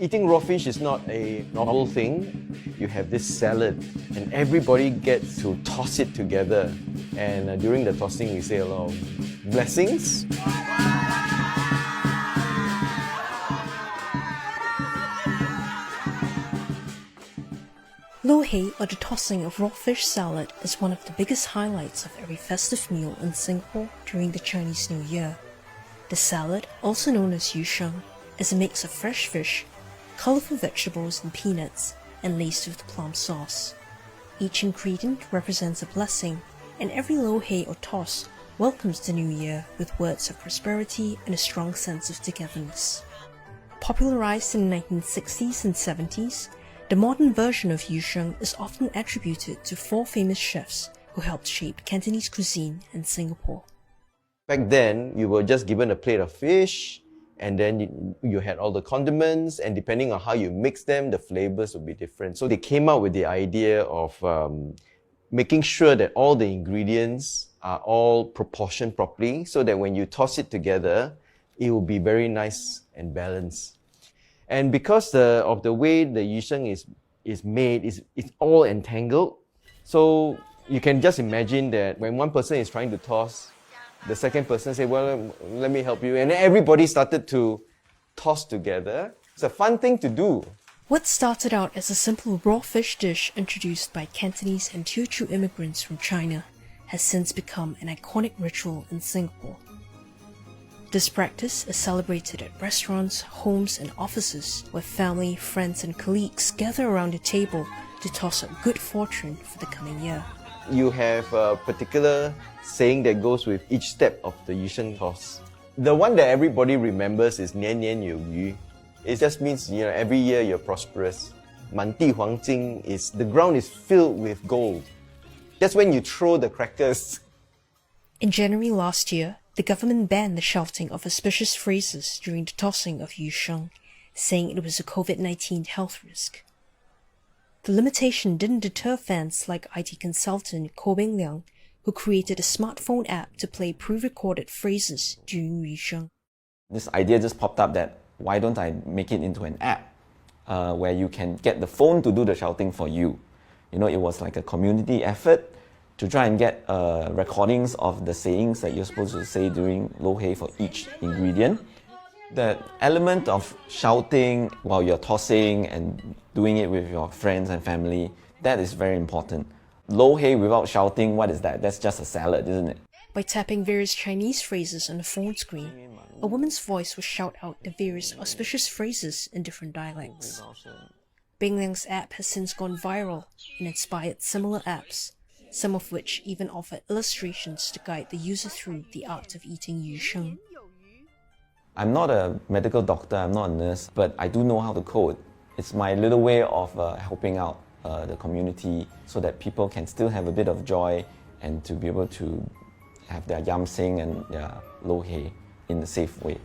Eating raw fish is not a novel thing. You have this salad, and everybody gets to toss it together. And during the tossing, we say a lot of blessings. Lo hei, or the tossing of raw fish salad, is one of the biggest highlights of every festive meal in Singapore during the Chinese New Year. The salad, also known as yu sheng, is a mix of fresh fish, colorful vegetables and peanuts, and laced with plum sauce. Each ingredient represents a blessing, and every lo hei or toss welcomes the new year with words of prosperity and a strong sense of togetherness. Popularized in the 1960s and 70s, the modern version of yu sheng is often attributed to 4 famous chefs who helped shape Cantonese cuisine in Singapore. Back then, you were just given a plate of fish, and then you had all the condiments, and depending on how you mix them, the flavors would be different. So they came out with the idea of making sure that all the ingredients are all proportioned properly, so that when you toss it together, it will be very nice and balanced. And because of the way the yu sheng is made, it's all entangled. So you can just imagine that when one person is trying to toss, the second person say, well, let me help you. And then everybody started to toss together. It's a fun thing to do. What started out as a simple raw fish dish introduced by Cantonese and Teochew immigrants from China has since become an iconic ritual in Singapore. This practice is celebrated at restaurants, homes, and offices where family, friends, and colleagues gather around a table to toss up good fortune for the coming year. You have a particular saying that goes with each step of the yu sheng toss. The one that everybody remembers is 年年有余. It just means, every year you're prosperous. 满地黄金 is the ground is filled with gold. That's when you throw the crackers. In January last year, the government banned the shouting of auspicious phrases during the tossing of yu sheng, saying it was a COVID-19 health risk. The limitation didn't deter fans like IT consultant Ko Beng Liang, who created a smartphone app to play pre-recorded phrases during yu sheng. This idea just popped up that why don't I make it into an app where you can get the phone to do the shouting for you. It was like a community effort to try and get recordings of the sayings that you're supposed to say during lo hei for each ingredient. The element of shouting while you're tossing and doing it with your friends and family, that is very important. Lo hei without shouting, what is that? That's just a salad, isn't it? By tapping various Chinese phrases on the phone screen, a woman's voice will shout out the various auspicious phrases in different dialects. Beng Liang's app has since gone viral and inspired similar apps, some of which even offer illustrations to guide the user through the art of eating yu sheng. I'm not a medical doctor, I'm not a nurse, but I do know how to code. It's my little way of helping out the community so that people can still have a bit of joy and to be able to have their yam seng and their lo hei in a safe way.